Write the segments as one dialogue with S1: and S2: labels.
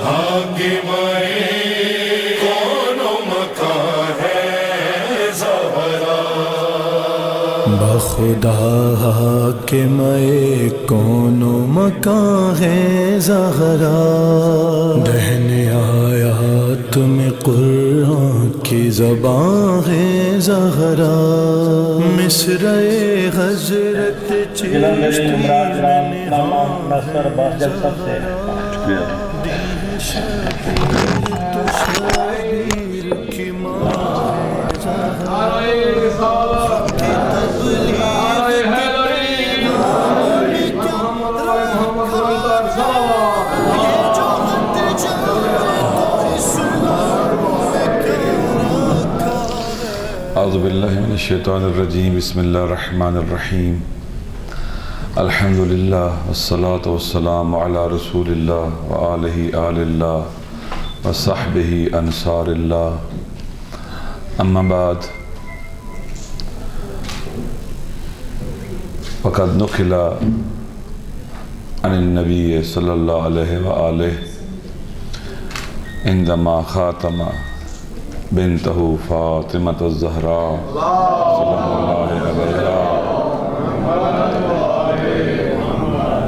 S1: حاکمائے کون و مکان ہے زہرا،
S2: بخدا حاکمائے کون و مکان ہے زہرا، دہن آیات میں قرآن کی زبان ہے زہرا، مصرعِ حضرت
S3: جلندری عمران جناب علامہ ناصر عباس جگ صاحب سے
S4: اعوذ باللہ من الشیطان الرجیم، بسم اللہ الرحمن الرحیم، الحمدللہ والصلاة والسلام علی رسول اللہ وآلہ آل اللہ وصحبہ انصار اللہ، اما بعد، وقد نقل عن النبی صلی اللہ علیہ وآلہ عندما خاتم بنتہ فاطمۃ الزہراء سلام اللہ علیہا،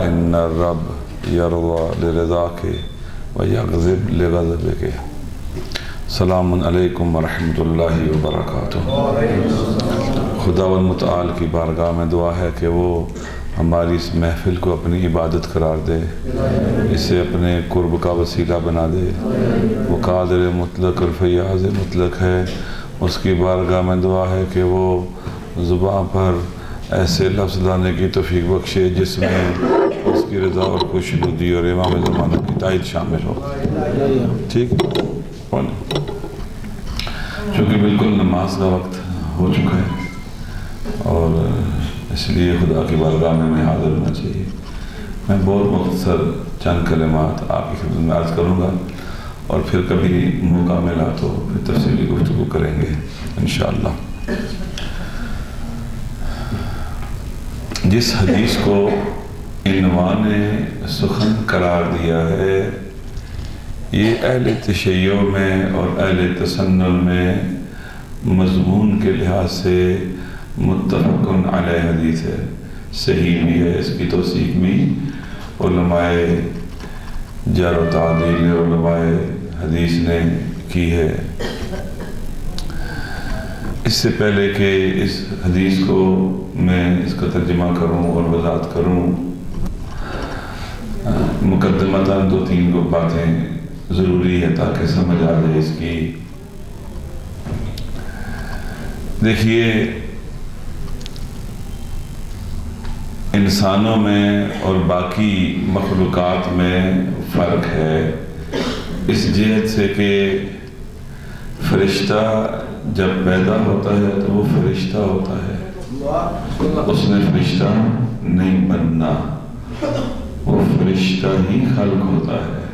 S4: ان الرب یرضی لرضاک ویغضب لغضبک۔ سلام علیکم ورحمۃ اللہ وبرکاتہ۔ خداوند متعال کی بارگاہ میں دعا ہے کہ وہ ہماری اس محفل کو اپنی عبادت قرار دے، اسے اپنے قرب کا وسیلہ بنا دے۔ وہ قادر مطلق اور فیاض مطلق ہے، اس کی بارگاہ میں دعا ہے کہ وہ زبان پر ایسے لفظ لانے کی توفیق بخشے جس میں اس کی رضا اور خوشنودی اور امام زمانہ کی تائید شامل ہو۔ ٹھیک ہے، چونکہ بالکل نماز کا وقت ہو چکا ہے اور اس لیے خدا کی بارگاہ میں حاضر ہونا چاہیے۔ میں بہت مختصر چند کلمات آپ کی خدمت میں عرض کروں گا اور پھر کبھی موقع ملا تو پھر تفصیلی گفتگو کریں گے انشاءاللہ۔ جس حدیث کو عنوان سخن قرار دیا ہے، یہ اہل تشیع میں اور اہل تسنن میں مضمون کے لحاظ سے متفق علیہ حدیث ہے، صحیح بھی ہے، اس کی توثیق بھی علماء جرح و تعدیل علماء حدیث نے کی ہے۔ اس سے پہلے کہ اس حدیث کو میں اس کا ترجمہ کروں اور وضاحت کروں، مقدمتاً دو تین باتیں ضروری ہے تاکہ سمجھ آ جائے اس کی۔ دیکھیے، انسانوں میں اور باقی مخلوقات میں فرق ہے اس جہت سے کہ فرشتہ جب پیدا ہوتا ہے تو وہ فرشتہ ہوتا ہے، اس نے فرشتہ نہیں بننا، وہ فرشتہ ہی خلق ہوتا ہے۔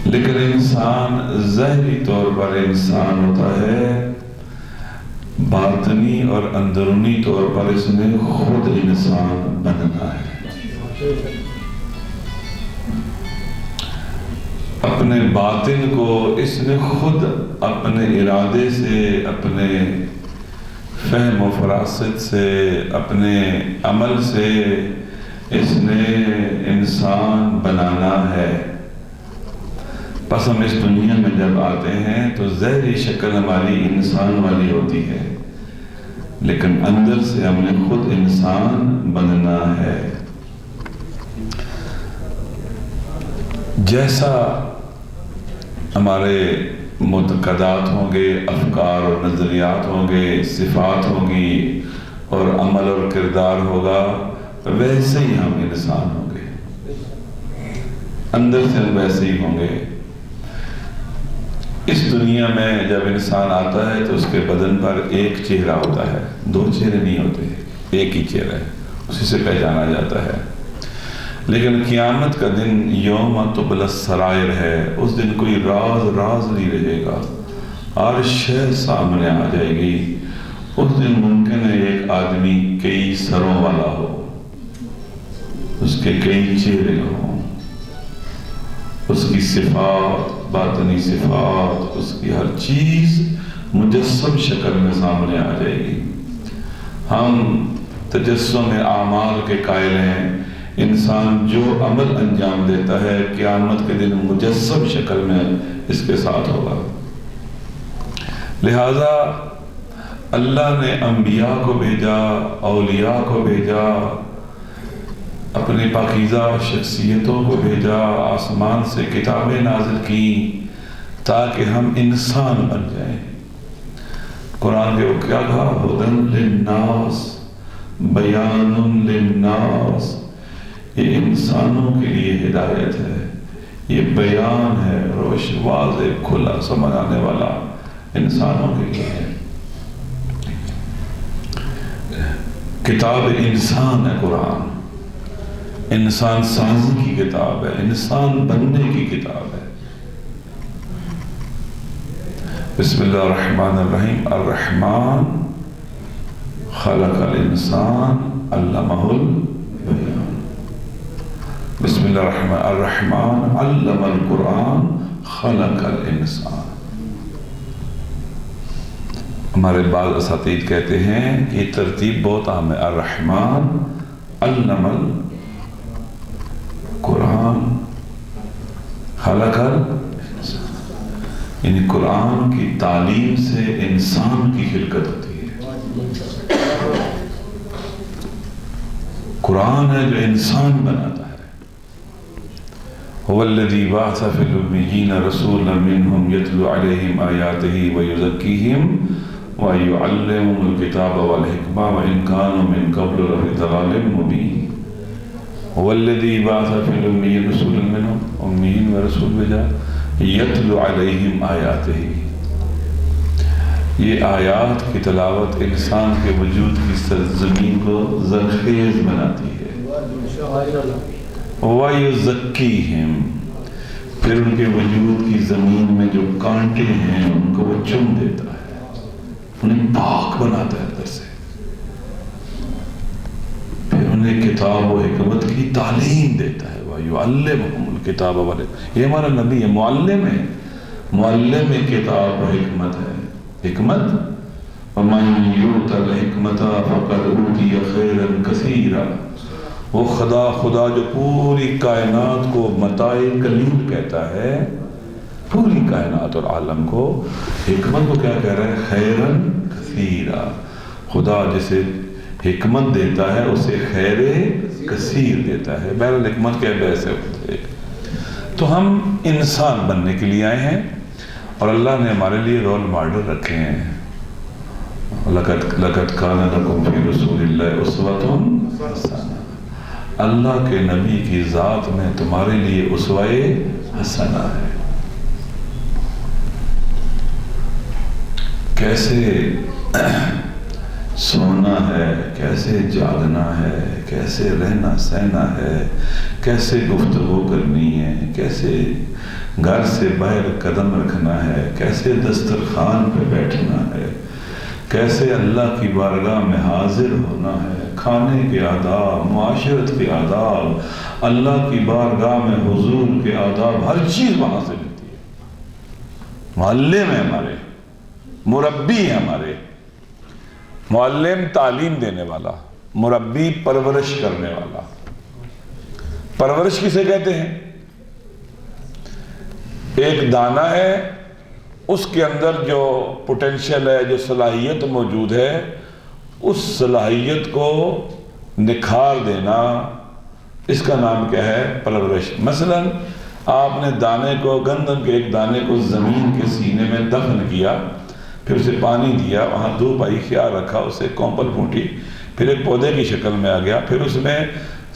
S4: لیکن انسان ظاہری طور پر انسان ہوتا ہے، باطنی اور اندرونی طور پر اس نے خود انسان بننا ہے۔ اپنے باطن کو اس نے خود اپنے ارادے سے، اپنے فہم و فراست سے، اپنے عمل سے اس نے انسان بنانا ہے۔ پس ہم اس دنیا میں جب آتے ہیں تو ظاہری شکل ہماری انسان والی ہوتی ہے، لیکن اندر سے ہم نے خود انسان بننا ہے۔ جیسا ہمارے معتقدات ہوں گے، افکار اور نظریات ہوں گے، صفات ہوں گی اور عمل اور کردار ہوگا، ویسے ہی ہم انسان ہوں گے، اندر سے ہم ویسے ہی ہوں گے۔ اس دنیا میں جب انسان آتا ہے تو اس کے بدن پر ایک چہرہ ہوتا ہے، دو چہرے نہیں ہوتے، ایک ہی چہرہ ہے، اسی سے پہچانا جاتا ہے۔ لیکن قیامت کا دن یوم تبلی السرائر ہے، اس دن کوئی راز نہیں رہے گا، ہر شے سامنے آ جائے گی۔ اس دن ممکن ہے ایک آدمی کئی سروں والا ہو، اس کے کئی چہرے ہوں، اس کی صفات، باطنی صفات، اس کی ہر چیز مجسم شکل میں سامنے آ جائے گی۔ ہم تجسم اعمال کے قائل ہیں، انسان جو عمل انجام دیتا ہے قیامت کے دن مجسم شکل میں اس کے ساتھ ہوگا۔ لہذا اللہ نے انبیاء کو بھیجا، اولیاء کو بھیجا، اپنی پاکیزہ شخصیتوں کو بھیجا، آسمان سے کتابیں نازل کی تاکہ ہم انسان بن جائیں۔ قرآن کے وہ کیا کہا؟ ہدی للناس، بیان للناس، یہ انسانوں کے لیے ہدایت ہے، یہ بیان ہے، روشن واضح کھلا سمجھ آنے والا انسانوں کے لیے ہے۔ کتاب انسان ہے قرآن، انسان سازی کی کتاب ہے، انسان بننے کی کتاب ہے۔ بسم اللہ الرحمن الرحیم، الرحمن خلق الانسان علمہ البیان۔ بسم اللہ الرحمن الرحمن علم القرآن خلق الانسان۔ ہمارے بعض اساتید کہتے ہیں کہ یہ ترتیب بہت عام ہے، الرحمن علم القرآن خلق الانسان، یعنی قرآن کی تعلیم سے انسان کی خلقت ہوتی ہے۔ قرآن ہے جو انسان بناتا ہے۔ هو الذي بعث في الأميين رسولا منهم يتلو عليهم آياته ويزكيهم ويعلمهم الكتاب والحكمة وإن كانوا من قبل لفي ضلال مبين۔ هو الذي بعث في الأميين رسولا منهم، أميين ورسول بجا، يتلو عليهم آياته، یہ آیات کی تلاوت انسان کے وجود کی سرزمین کو زرخیز بناتی ہے۔ وَيُزَكِّيهِمْ، پھر ان کے وجود کی زمین میں جو کانٹے ہیں ان کو وہ چم دیتا ہے، انہیں پاک بناتا ہے اندر سے، پھر انہیں کتاب و حکمت کی تعلیم دیتا ہے۔ وَيُعَلِّمُهُمُ الْكِتَابَ وَالْحِكْمَةَ، یہ ہمارا نبی ہے، معلم ہے، معلم کتاب و حکمت ہے۔ حکمت وَمَنْ يُؤْتَ الْحِكْمَةَ فَقَدْ أُوتِيَ خَيْرًا كَثِيرًا، وہ خدا جو پوری کائنات کو متاع کلیل کہتا ہے، پوری کائنات اور عالم کو، حکمت کو کیا کہہ رہا ہے؟ خیرن کثیرا، خدا جسے حکمت دیتا ہے اسے خیر کثیر دیتا ہے۔ بہرحال حکمت کے ویسے ہوتے ہیں۔ تو ہم انسان بننے کے لیے آئے ہیں اور اللہ نے ہمارے لیے رول ماڈل رکھے ہیں۔ لَقَدْ كَانَ لَكُمْ فِي رَسُولِ اللَّهِ أُسْوَةٌ حَسَنَةٌ، اللہ کے نبی کی ذات میں تمہارے لیے اسوہ حسنہ ہے۔ کیسے سونا ہے، کیسے جاگنا ہے، کیسے رہنا سہنا ہے، کیسے گفتگو کرنی ہے، کیسے گھر سے باہر قدم رکھنا ہے، کیسے دسترخوان پہ بیٹھنا ہے، کیسے اللہ کی بارگاہ میں حاضر ہونا ہے، کھانے کے آداب، معاشرت کے آداب، اللہ کی بارگاہ میں حضور کے آداب، ہر چیز وہاں سے ملتی ہے۔ معلم ہے ہمارے، مربی ہے ہمارے۔ معلم تعلیم دینے والا، مربی پرورش کرنے والا۔ پرورش کسے کہتے ہیں؟ ایک دانہ ہے، اس کے اندر جو پوٹینشل ہے، جو صلاحیت موجود ہے، اس صلاحیت کو نکھار دینا، اس کا نام کیا ہے؟ پرورش۔ مثلا آپ نے دانے کو، گندم کے ایک دانے کو زمین کے سینے میں دفن کیا، پھر اسے پانی دیا، وہاں دھوپ آئی، خیال رکھا، اسے کومپل پھونٹی، پھر ایک پودے کی شکل میں آ گیا، پھر اس میں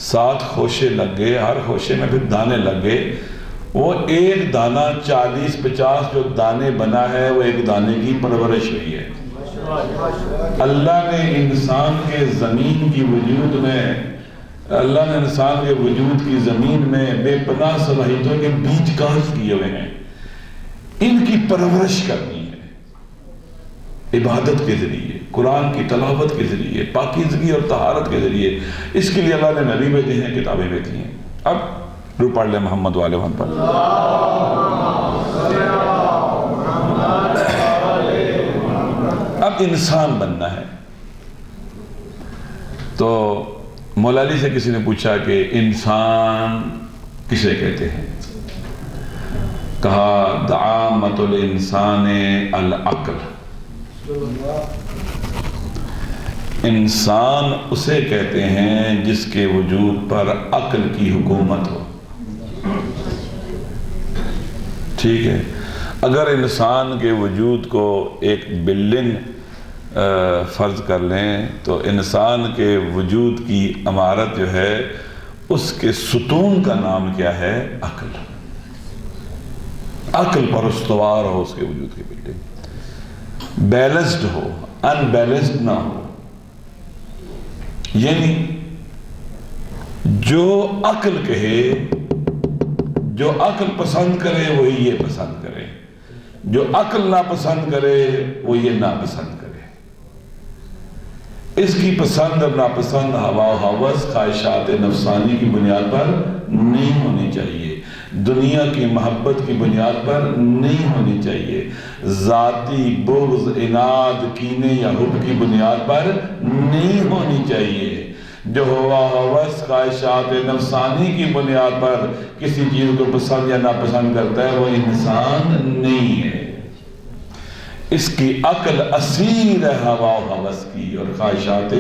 S4: 7 خوشے لگ گئے، ہر خوشے میں پھر دانے لگ گئے، وہ ایک دانہ 40-50 جو دانے بنا ہے، وہ ایک دانے کی پرورش ہوئی ہے۔ اللہ نے انسان کے زمین کی وجود میں، اللہ نے انسان کے وجود کی زمین میں بے پناہ صلاحیتوں کے بیج کاشت کیے ہوئے ہیں، ان کی پرورش کرنی ہے، عبادت کے ذریعے، قرآن کی تلاوت کے ذریعے، پاکیزگی اور طہارت کے ذریعے۔ اس کے لیے اللہ نے نبی بھیجے ہیں، کتابیں بھیجی ہیں۔ اب رو پڑھ لیں محمد والے محمد پڑھ لیں. اب انسان بننا ہے. تو مولا علی سے کسی نے پوچھا کہ انسان کسے کہتے ہیں؟ کہا دعامت الانسان العقل. انسان اسے کہتے ہیں جس کے وجود پر عقل کی حکومت ہو. ٹھیک ہے. اگر انسان کے وجود کو ایک بلڈنگ فرض کر لیں تو انسان کے وجود کی عمارت جو ہے اس کے ستون کا نام کیا ہے؟ عقل. عقل پر استوار ہو اس کے وجود کی بلڈنگ، بیلنسڈ ہو، ان بیلنسڈ نہ ہو. یعنی جو عقل کہے، جو عقل پسند کرے وہی یہ پسند کرے، جو عقل ناپسند کرے وہ یہ ناپسند کرے. اس کی پسند اور ناپسند ہوا و ہوس خواہشات نفسانی کی بنیاد پر نہیں ہونی چاہیے، دنیا کی محبت کی بنیاد پر نہیں ہونی چاہیے، ذاتی بغض، عناد، کینے یا حب کی بنیاد پر نہیں ہونی چاہیے. جو ہوا ہوس خواہشات نفسانی کی بنیاد پر کسی چیز کو پسند یا ناپسند کرتا ہے وہ انسان نہیں ہے. اس کی عقل اسیر ہے ہوا و ہوس کی اور خواہشات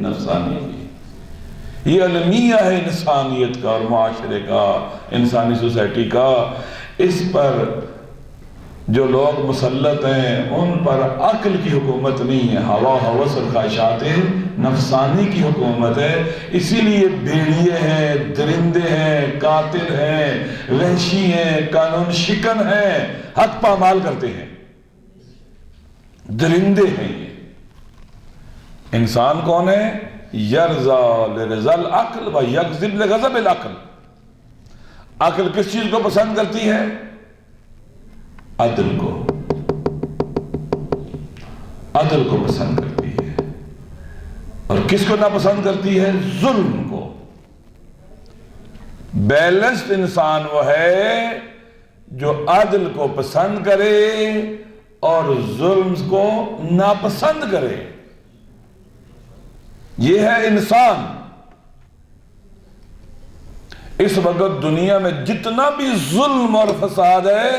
S4: نفسانی کی. یہ المیہ ہے انسانیت کا اور معاشرے کا، انسانی سوسائٹی کا. اس پر جو لوگ مسلط ہیں ان پر عقل کی حکومت نہیں ہے، ہوا و ہوس اور خواہشات نفسانی کی حکومت ہے. اسی لیے بھیڑیے ہیں، درندے ہیں، قاتل ہیں، وحشی ہیں، قانون شکن ہیں، حق پامال کرتے ہیں، درندے ہیں. یہ انسان کون ہے؟ یرضا لرضا العقل و یغضب لغضب العقل. عقل کس چیز کو پسند کرتی ہے؟ عدل کو. عدل کو پسند کرتی ہے. اور کس کو ناپسند کرتی ہے؟ ظلم کو. بیلنسڈ انسان وہ ہے جو عدل کو پسند کرے اور ظلم کو ناپسند کرے. یہ ہے انسان. اس وقت دنیا میں جتنا بھی ظلم اور فساد ہے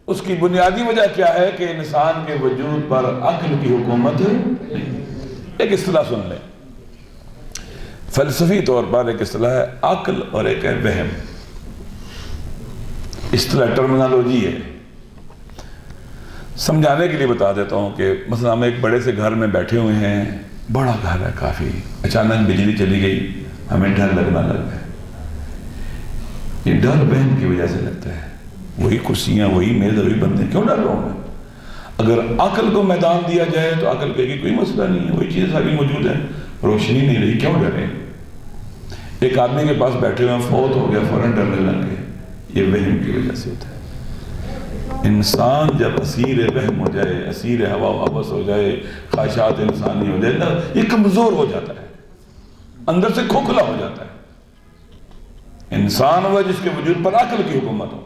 S4: اس کی بنیادی وجہ کیا ہے کہ انسان کے وجود پر عقل کی حکومت نہیں. ایک اصطلاح سن لیں. فلسفی طور پر ایک اصطلاح ہے عقل اور ایک ہے وہم. اصطلاح ٹرمینالوجی ہے. سمجھانے کے لیے بتا دیتا ہوں کہ مثلا ہم ایک بڑے سے گھر میں بیٹھے ہوئے ہیں، بڑا گھر ہے کافی، اچانک بجلی چلی گئی، ہمیں ڈر لگنا لگ گیا. یہ ڈر بہن کی وجہ سے لگتا ہے. وہی کرسیاں، وہی میز، وہی بندے، کیوں ڈر رہا ہوں میں؟ اگر عقل کو میدان دیا جائے تو عقل کہے گی کوئی مسئلہ نہیں ہے، وہی چیزیں ساری موجود ہیں، روشنی نہیں رہی، کیوں ڈرے؟ ایک آدمی کے پاس بیٹھے ہوئے فوت ہو گیا، فوراً ڈرنے لگ گئے. یہ وہم کی وجہ سے ہوتا ہے. انسان جب اسیر وہم ہو جائے، اسیر ہوا و ہوس ہو جائے، خواہشات انسانی ہو جائے نا، یہ کمزور ہو جاتا ہے، اندر سے کھوکھلا ہو جاتا ہے. انسان ہوا جس کے وجود پر عقل کی حکومت ہو.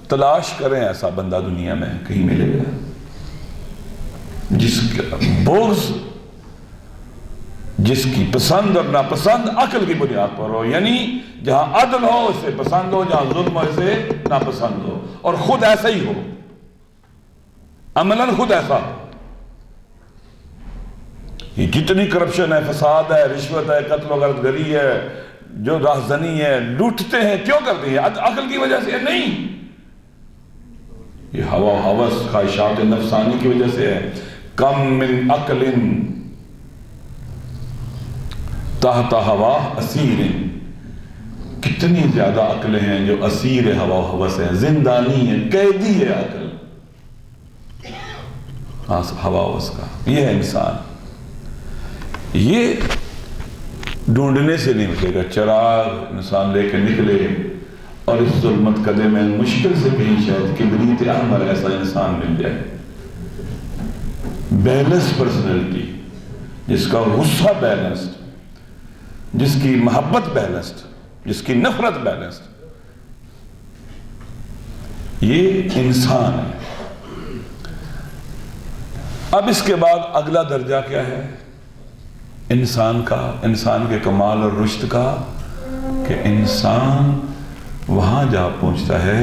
S4: تلاش کریں ایسا بندہ دنیا میں کہیں ملے گا جس کا بغض، جس کی پسند اور ناپسند عقل کی بنیاد پر ہو. یعنی جہاں عدل ہو اسے پسند ہو، جہاں ظلم ہو اسے ناپسند ہو، اور خود ایسا ہی ہو، عملاً خود ایسا ہو. یہ جتنی کرپشن ہے، فساد ہے، رشوت ہے، قتل و غارت گری ہے، جو راہزنی ہے، لوٹتے ہیں، کیوں کرتے ہیں؟ عقل کی وجہ سے نہیں، یہ ہوا و ہوس خواہشات نفسانی کی وجہ سے ہے. کم من عقل تحت ہوا اسیر. کتنی زیادہ عقلیں ہیں جو اسیر ہوا و ہوس ہیں، زندانی ہیں، قیدی ہے عقل ہوا و ہوس کا. یہ ہے انسان. یہ ڈھونڈنے سے نہیں ملے گا. چراغ انسان لے کے نکلے اور اس ظلمت قدے میں مشکل سے کہیں شاید کبریت احمر ایسا انسان مل جائے. بیلنس پرسنالٹی، جس کا غصہ بیلنسڈ، جس کی محبت بیلنسڈ، جس کی نفرت بیلنس، یہ انسان ہے۔ اب اس کے بعد اگلا درجہ کیا ہے انسان کا، انسان کے کمال اور رشد کا، کہ انسان وہاں جا پہنچتا ہے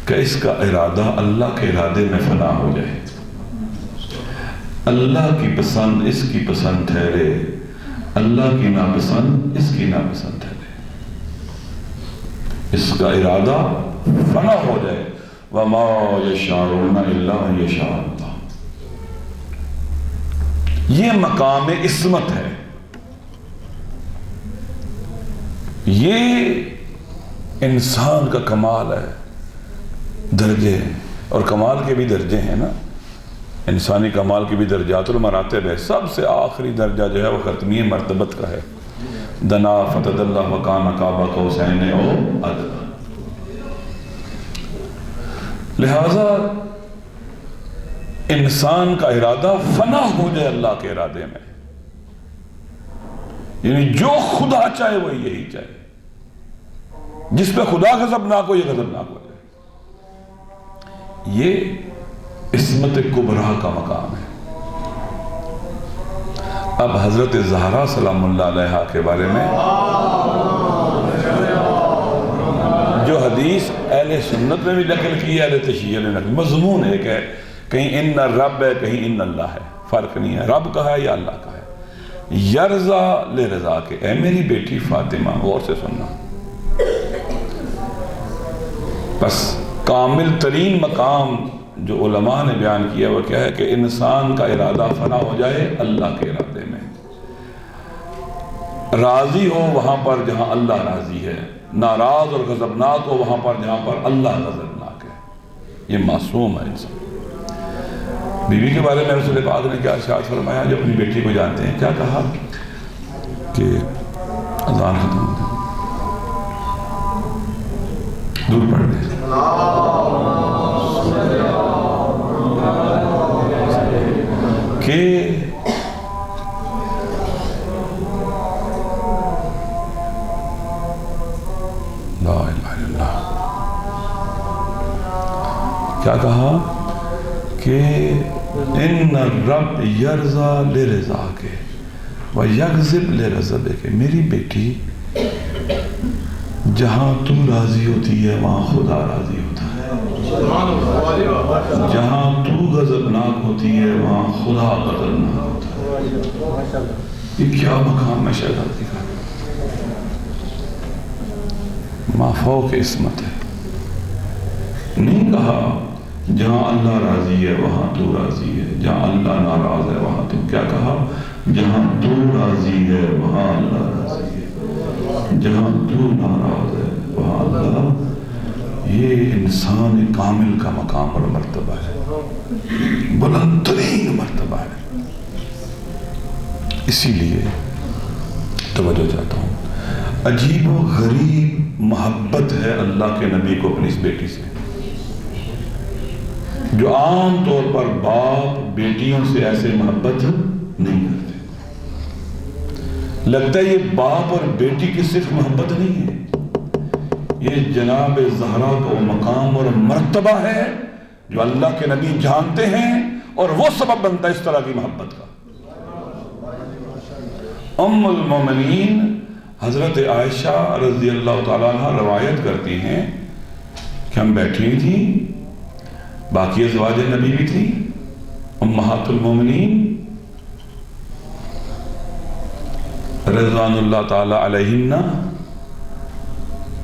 S4: کہ اس کا ارادہ اللہ کے ارادے میں فنا ہو جائے، اللہ کی پسند اس کی پسند ٹھہرے، اللہ کی ناپسند اس کی ناپسند ٹھہرے، اس کا ارادہ فنا ہو جائے۔ وَمَا يَشَاءُونَ إِلَّا أَن يَشَاءَ اللَّهُ۔ یہ مقام عصمت ہے، یہ انسان کا کمال ہے، درجے، اور کمال کے بھی درجے ہیں نا، انسانی کمال کے بھی درجات المراتب ہے۔ سب سے آخری درجہ جو ہے وہ ختمی مرتبت کا ہے، دنا فتدلہ وکان قاب قوسین او ادنی۔ لہذا انسان کا ارادہ فنا ہو جائے اللہ کے ارادے میں، یعنی جو خدا چاہے وہ یہی چاہے، جس پہ خدا غضبناک ہو یہ غضبناک ہو جائے۔ یہ عصمت کبریٰ کا مقام ہے۔ اب حضرت زہرا سلام اللہ علیہا کے بارے میں جو حدیث اہل سنت نے بھی نقل کی ہے، اہل تشیع نے نقل، مضمون ایک ہے، کہیں ان رب ہے کہیں ان اللہ ہے، فرق نہیں ہے، رب کہا ہے یا اللہ کہا ہے۔ یرضا لرضا کے، اے میری بیٹی فاطمہ، غور سے سننا، بس کامل ترین مقام جو علماء نے بیان کیا وہ کیا ہے کہ انسان کا ارادہ فنا ہو جائے اللہ کے ارادے میں، راضی ہو وہاں پر جہاں اللہ راضی ہے، ناراض اور غضبناک ہو وہاں پر جہاں پر اللہ غضبناک ہے۔ یہ معصوم ہے انسان۔ بی بی کے بارے میں رسول پاک نے کیا ارشاد فرمایا، جو اپنی بیٹی کو جانتے ہیں، کیا کہا کہ اذان ختم ہو گئی، دور پڑھ دیں، کہ لا الہ الا اللہ، کیا کہا کہ ان الرب یرضا لرضا کے ویغضب لغضب کے، میری بیٹی جہاں تو راضی ہوتی ہے وہاں خدا راضی ہوتا ہے، جہاں تو غضبناک ہوتی ہے وہاں خدا غضبناک ہوتا ہے۔ یہ کیا مقام ہے شہزادی کا، ما فوق عصمت ہے۔ نہیں کہا جہاں اللہ راضی ہے وہاں تو راضی ہے، جہاں اللہ ناراض ہے وہاں تو، کیا کہا جہاں تو راضی ہے وہاں اللہ راضی ہے، جہاں تو ناراض ہے وہاں اللہ۔ یہ انسان کامل کا مقام اور مرتبہ ہے، بلند ترین مرتبہ ہے۔ اسی لیے توجہ چاہتا ہوں، عجیب و غریب محبت ہے اللہ کے نبی کو اپنی اس بیٹی سے، جو عام طور پر باپ بیٹیوں سے ایسے محبت نہیں کرتے۔ لگتا ہے یہ باپ اور بیٹی کی صرف محبت نہیں ہے، یہ جناب زہرا کا وہ مقام اور مرتبہ ہے جو اللہ کے نبی جانتے ہیں، اور وہ سبب بنتا ہے اس طرح کی محبت کا۔ ام المومنین حضرت عائشہ رضی اللہ تعالیٰ عنہ روایت کرتی ہیں کہ ہم بیٹھی ہوئی تھیں، باقی ازواج نبی بھی تھی، امہات المومنین رضوان اللہ تعالیٰ علیہن،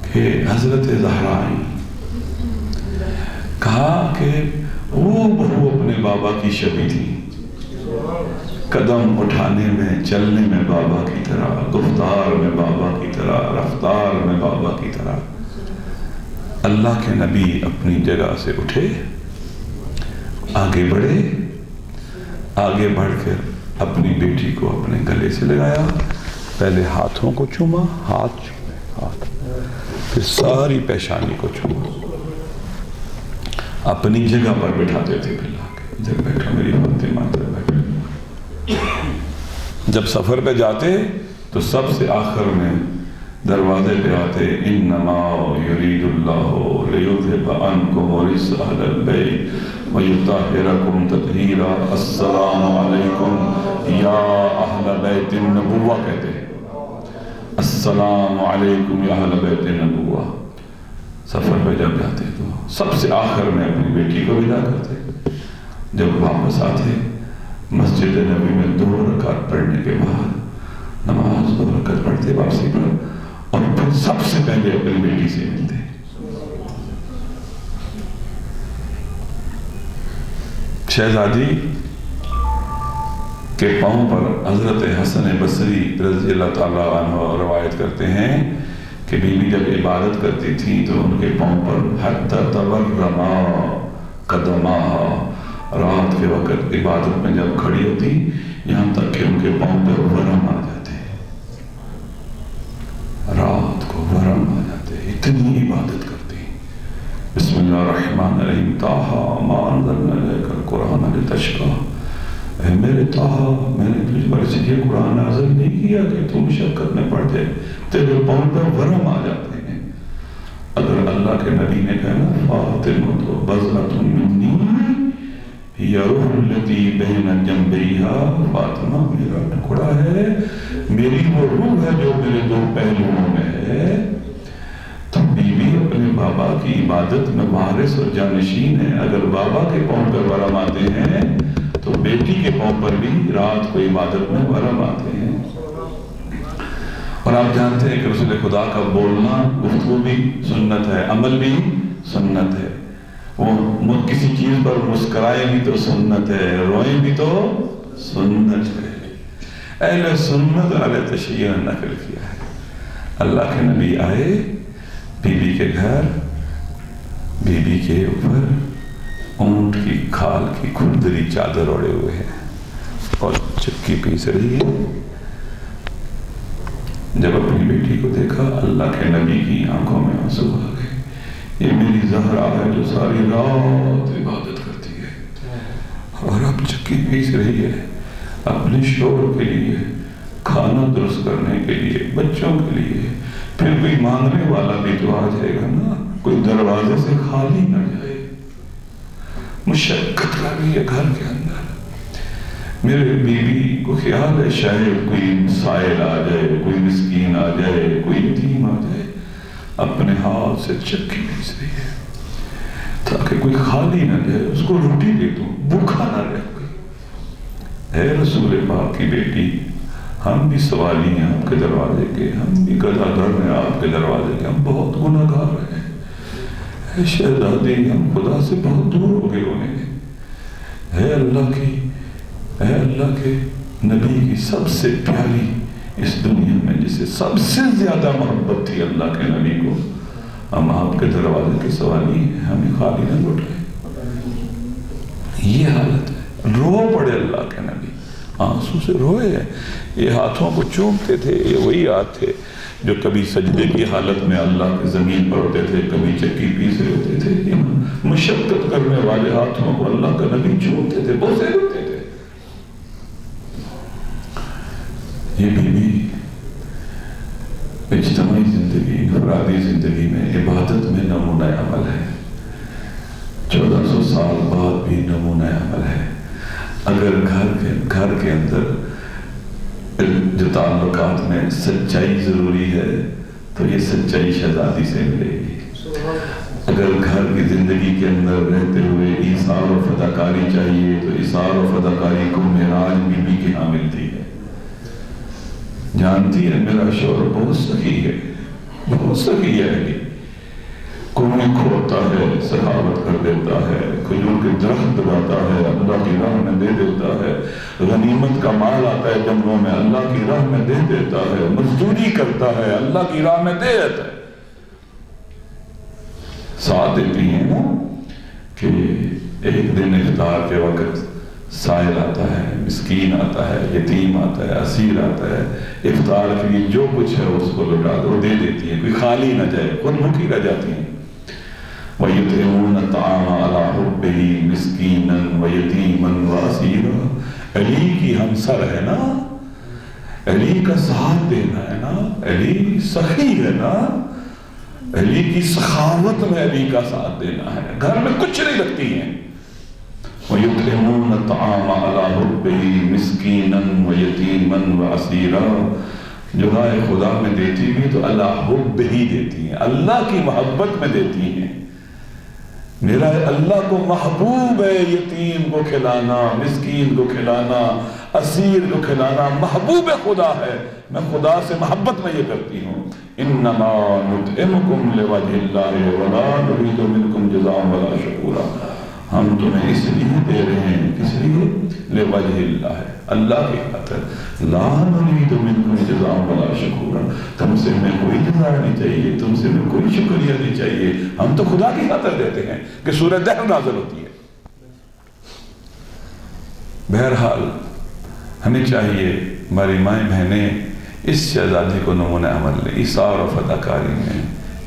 S4: کہ حضرت زہرا آئی، کہا کہ وہ بہو اپنے بابا کی شبیہ تھی، قدم اٹھانے میں چلنے میں بابا کی طرح، گفتار میں بابا کی طرح، رفتار میں بابا کی طرح۔ اللہ کے نبی اپنی جگہ سے اٹھے، آگے بڑھے، آگے بڑھ کر اپنی بیٹی کو اپنے گلے سے لگایا، پہلے ہاتھوں کو چوما، ہاتھ چومے، ہاتھ، پھر ساری پیشانی کو چوما، اپنی جگہ پر بٹھاتے تھے، پھر لا کے ادھر بیٹھا میری فاطمہ، ادھر بیٹھا۔ جب سفر پہ جاتے تو سب سے آخر میں دروازے پہ آتے انما یرید اللہ لیذھب عنکم الرجس اہل البیت ویطہرکم تطہیرا، السلام علیکم یا اہل بیت النبوہ کہتے ہیں، السلام علیکم یا اہل بیت النبوہ۔ سفر پہ جب جاتے تو سب سے آخر میں اپنی بیٹی کو ودا کرتے، جب واپس آتے مسجد نبی میں 2 رکعت پڑھنے کے بعد نماز 2 رکعت پڑھتے واپسی پر، اور پھر سب سے پہلے اپنی بیٹی سے ملتے۔ شہزادی کے پاؤں پر حضرت حسن بصری رضی اللہ تعالیٰ عنہ روایت کرتے ہیں کہ بیوی جب عبادت کرتی تھی تو ان کے پاؤں پر حتی تورما قدماہا، رات کے وقت عبادت میں جب کھڑی ہوتی یہاں تک کہ ان کے پاؤں پہ ورم آ جاتے، رات کو ورم آ جاتے، اتنی عبادت کرتی۔ بسم اللہ الرحمن الرحیم، طٰہٰ ما انزلنا الیک القرآن لتشقیٰ، اے میرے طٰہٰ میں نے تجھ پر اس لیے قرآن نازل نہیں کیا کہ تم مشقت میں پڑ جائے، تیرے پاؤں پر ورم آ جاتے ہیں۔ اگر اللہ کے نبی نے کہا فاطمۃ بضعۃ منی ہی روح التی بین جنبیہا، فاطمہ میرا ٹکڑا ہے، میری وہ روح ہے جو میرے 2 پہلوؤں میں ہے۔ تو بیوی اپنے بابا کی عبادت میں وارث اور جانشین ہے، اگر بابا کے پاؤں پر ورم آتے ہیں تو بیٹی کے پاؤں پر بھی رات کو عبادت میں ورم آتے ہیں۔ اور آپ جانتے ہیں کہ رسول خدا کا بولنا گفتگو بھی سنت ہے، عمل بھی سنت ہے، وہ کسی چیز پر مسکرائے بھی تو سنت ہے، روئے بھی تو سنت ہے۔ اہل سنت علیہ تشیع نقل کیا ہے۔ اللہ کے نبی آئے بی بی کے گھر، بی بی کے اوپر اونٹ کی کھال کی کھردری چادر اوڑے ہوئے ہیں اور چکی پیس رہی ہے۔ جب اپنی بیٹی کو دیکھا اللہ کے نبی کی آنکھوں میں آنسو آ گئے، یہ میری زہرا ہے جو ساری رات عبادت کرتی ہے اور اب چکی پیس رہی ہے اپنے شوہر کے لیے، کھانا درست کرنے کے لیے، بچوں کے لیے، پھر کوئی مانگنے والا بھی تو آ جائے گا نا، کوئی دروازے سے خالی نہ جائے، مشقت کر رہی ہے گھر کے اندر۔ میرے بیوی کو خیال ہے شاید کوئی سائل آ جائے، کوئی مسکین آ جائے، کوئی یتیم آ جائے، اپنے ہاتھ سے چکی پیس رہی ہے تاکہ کوئی خالی نہ جائے، اس کو روٹی دے دوں، بھوکا نہ رہ کوئی۔ اے رسول پاک کی بیٹی، ہم بھی سوالی ہیں آپ کے دروازے کے، ہم بھی گداگر ہیں آپ کے دروازے کے، ہم بہت گناہگار ہیں۔ اے شہزادی، ہم خدا سے بہت دور ہو گئے ہوئے ہیں۔ اے اللہ کے نبی کی سب سے پیاری اس دنیا میں جسے سب سے زیادہ محبت تھی اللہ کے نبی کو، ہم آپ کے دروازے کے سوالی ہیں، ہمیں خالی نہ لوٹائے۔ یہ حالت ہے، رو پڑے اللہ کے نبی، آنسو سے روئے ہیں۔ یہ ہاتھوں کو چومتے تھے، یہ وہی ہاتھ تھے جو کبھی سجدے کی حالت میں اللہ کے زمین پر ہوتے تھے، کبھی چکی پیس رہے ہوتے تھے۔ مشقت کرنے والے ہاتھوں کو اللہ کا نبی چومتے تھے، بوسے ہوتے تھے۔ یہ بھی اجتماعی زندگی، انفرادی زندگی میں عبادت میں نمونہ عمل ہے، 1400 سال بعد بھی نمونہ عمل ہے۔ اگر گھر کے اندر جو تعلقات میں سچائی ضروری ہے تو یہ سچائی شہزادی سے ملے گی۔ اگر گھر کی زندگی کے اندر رہتے ہوئے ایثار و فداکاری چاہیے تو ایثار و فداکاری کو معراج بی بی کے ہاں ملتی ہے۔ جانتی ہے میرا شوہر بہت سخی ہے، بہت سخی ہے، کنویں کھودتا ہے، سخاوت کر دیتا ہے، کھجور کے درخت لگاتا ہے، اللہ کی راہ میں دے دیتا ہے، غنیمت کا مال آتا ہے جنگوں میں، اللہ کی راہ میں دے دیتا ہے، مزدوری کرتا ہے، اللہ کی راہ میں دے دیتا ہے۔ ساتھ دیتی ہیں نا کہ ایک دن افطار کے وقت سائل آتا ہے، مسکین آتا ہے، یتیم آتا ہے، اسیر آتا ہے، افطار کے لیے جو کچھ ہے اس کو لوٹا دو، دے دیتی ہیں، کوئی خالی نہ جائے، خود بھوکی رہ جاتی ہیں۔ وَيُطْعِمُونَ الطَّعَامَ عَلَىٰ حُبِّهِ مِسْكِينًا وَيَتِيمًا وَأَسِيرًا۔ علی کی ہمسر ہے نا، علی کا ساتھ دینا ہے نا، علی سخی ہے نا، علی کی سخاوت میں علی کا ساتھ دینا ہے، گھر میں کچھ نہیں رکھتی ہیں۔ وَيُطْعِمُونَ الطَّعَامَ عَلَىٰ حُبِّهِ مِسْكِينًا وَيَتِيمًا وَأَسِيرًا، جو رائے خدا میں دیتی بھی تو اللہ حب ہی دیتی ہیں، اللہ کی محبت میں دیتی ہیں۔ میرا اللہ کو محبوب ہے یتیم کو کھلانا، مسکین کو کھلانا، اسیر کو کھلانا، محبوب خدا ہے، میں خدا سے محبت میں یہ کرتی ہوں۔ انما نطعمکم لوجہ اللہ ولا نرید منکم جزاء ولا شکورا، ہم تمہیں اس لیے دے رہے ہیں، کس لیے؟ لوجہ اللہ، اللہ کی خاطر، لا نرید منکم جزاء ولا شکورا، تم سے میں کوئی جزا نہیں چاہیے، تم سے میں کوئی شکریہ نہیں چاہیے، ہم تو خدا کی خاطر دیتے ہیں کہ سورہ دہر نازل ہوتی ہے۔ بہرحال ہمیں چاہیے ہماری مائیں بہنیں اس شہزادی کو نمونہ عمل لیں، ایثار و فداکاری میں،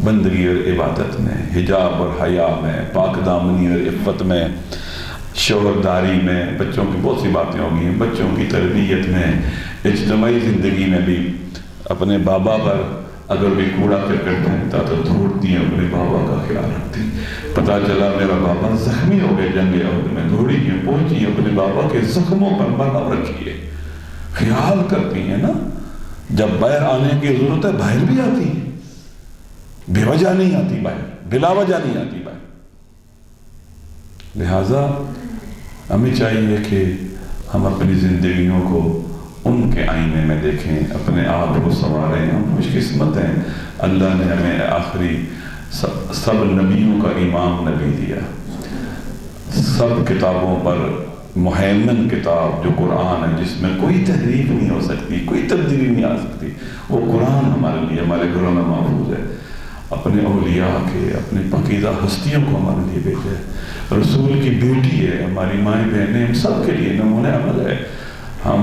S4: بندگی اور عبادت میں، حجاب اور حیا میں، پاک دامنی اور عفت میں، شوہرداری میں، بچوں کی بہت سی باتیں ہو گئی ہیں، بچوں کی تربیت میں، اجتماعی زندگی میں بھی اپنے بابا پر اگر بھی کوڑا کرکٹ پھینکتا تو دھوڑتی ہیں، اپنے بابا کا خیال رکھتی۔ پتہ چلا میرا بابا زخمی ہو گئے جنگ عہد میں، دوڑی ہیں، پہنچی ہیں، اپنے بابا کے زخموں پر مرہم رکھیے، خیال کرتی ہیں نا۔ جب باہر آنے کی ضرورت ہے باہر بھی آتی ہے، بے وجہ نہیں آتی باہر، بلا وجہ نہیں آتی باہر۔ لہٰذا ہمیں چاہیے کہ ہم اپنی زندگیوں کو ان کے آئینے میں دیکھیں، اپنے آپ کو سنواریں۔ ہم خوش قسمت ہیں، اللہ نے ہمیں آخری سب نبیوں کا امام نبی دیا، سب کتابوں پر مہیمن کتاب جو قرآن ہے، جس میں کوئی تحریف نہیں ہو سکتی، کوئی تبدیلی نہیں آ سکتی، وہ قرآن ہمارے لیے ہمارے گھروں میں محفوظ ہے۔ اپنے اولیاء کے، اپنے پاکیزہ ہستیوں کو ہمارے لیے بھیجے، رسول کی بیٹی ہے، ہماری مائیں بہنیں، ہم سب کے لیے نمونہ عمل ہے۔ ہم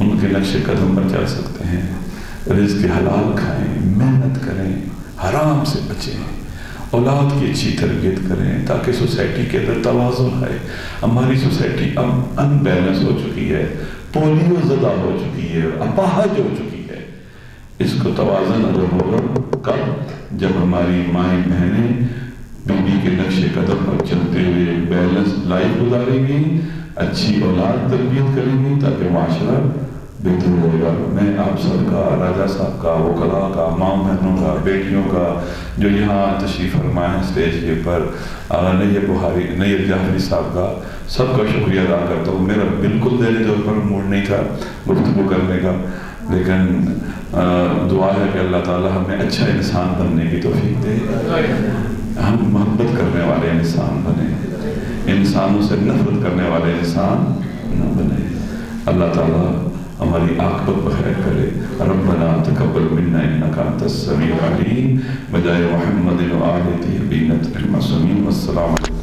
S4: ان کے نقش قدم پر چل سکتے ہیں، رزق حلال کھائیں، محنت کریں، حرام سے بچیں، اولاد کی اچھی تربیت کریں تاکہ سوسائٹی کے اندر توازن آئے۔ ہماری سوسائٹی اب ان بیلنس ہو چکی ہے، پولیو زدہ ہو چکی ہے، اپاہج ہو چکی ہے۔ اس کو توازن اگر ہوگا کب؟ جب ہماری مائیں بہنیں بیوی کے نقش قدم پر چلتے ہوئے بیلنس لائف گزاریں گی، اچھی اولاد تربیت کریں گی تاکہ معاشرہ بہتر ہوگا۔ میں آپ سب کا، راجہ صاحب کا، وکلاء کا، ماں بہنوں کا، بیٹیوں کا جو یہاں تشریف فرمائے ہیں اسٹیج کے پر، نیر جعفری صاحب کا، سب کا شکریہ ادا کرتا ہوں۔ میرا بالکل دہلی طور پر موڈ نہیں تھا گفتگو کرنے کا، لیکن دعا ہے کہ اللہ تعالیٰ ہمیں اچھا انسان بننے کی توفیق دے، ہم محبت کرنے والے انسان بنیں، انسانوں سے نفرت کرنے والے انسان نہ بنیں۔ اللہ تعالیٰ ہماری عاقبت بخیر کرے۔ ربنا تقبل منا انک انت السمیع العلیم، بجائے محمد و آلہ طیبین المعصومین۔ والسلام علیکم۔